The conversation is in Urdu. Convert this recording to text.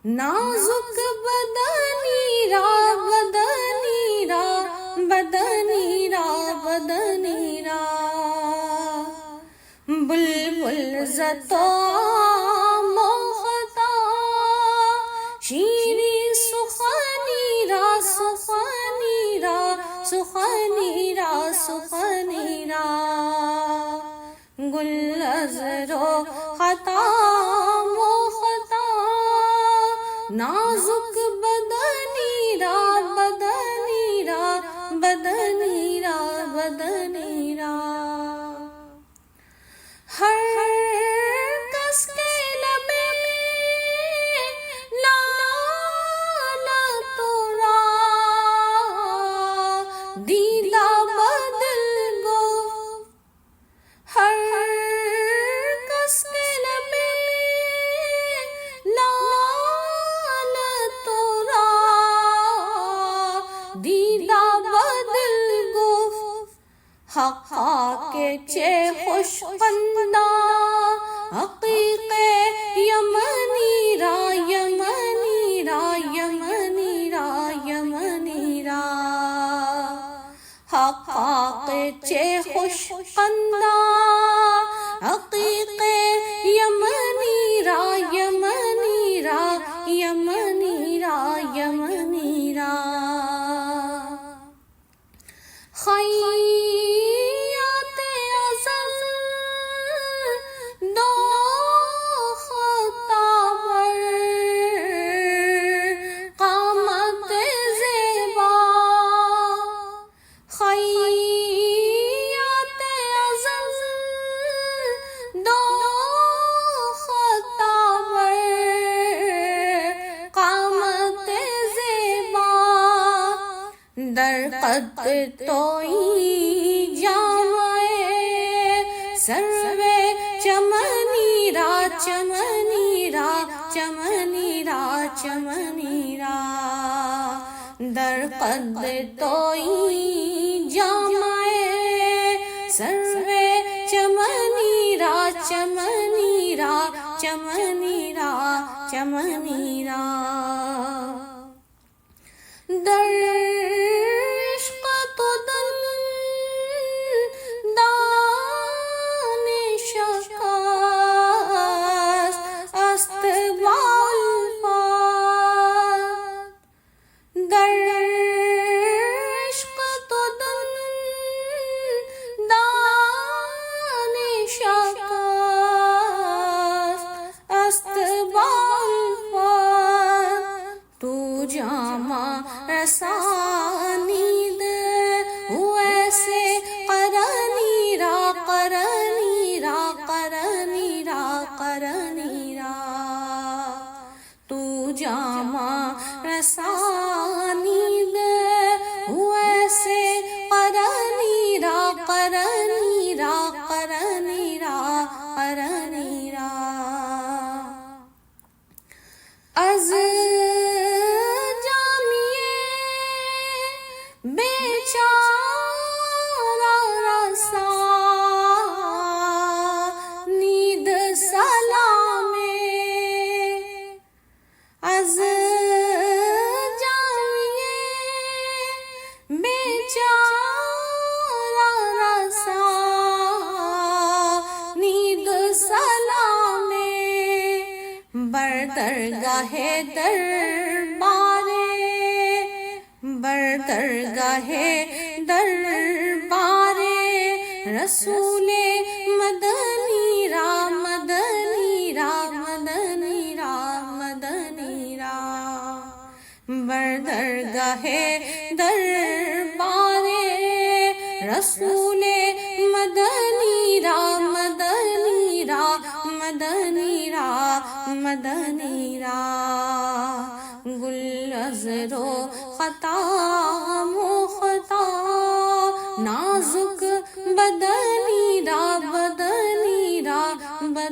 نازک بدنی را بدنی را بدنی را بدنی را بلبل زتا مختا شیرین سخنی را سخنی را سخنی را سخنی را گل از رو خطا مختا نازک بدنی را بدنی را بدنی را بدنی را ہر کس کے لب لعنت را دیدہ بدل گو ہر کس کے لب لعنت را دیدہ بدل گو حقا کے چے خوش خندہ حقیق یمنی را یمنی را یمنی را یمنی را حقا کے چے خوش خندہ حقیق یمنی را یمنی را یمنی را یمنی را خیات ازل دو خطا بر قامت زیبا خیات ازل دو خطا بر قامت زیبا در قد توئی جامع سرو چمنی را چمنی را چمنی را چمنی را در قد توئی جامع سرو چمنی را چمنی را چمنی را چمنی را در عشق تو دل دان شکست است بالفات در عشق تو دل دان شکست است بالفات تو جامع رسانید ویسے قرنی را قرنی را قرنی را قرنی را تو جامع رسانید ویسے قرنی را قرنی را قرنی را قرنی را از بیچارہ رسا نید سلام از جامیے بیچارہ رسا نید سلام بر درگاہ دربار بر درگاہ دربار رسول مدنی را مدنی را مدنی را مدنی را بر درگاہ دربار رسول مدنی را مدنی را مدنی را مدنی را گل از رو خطا مختا نازک بدنی را بدنی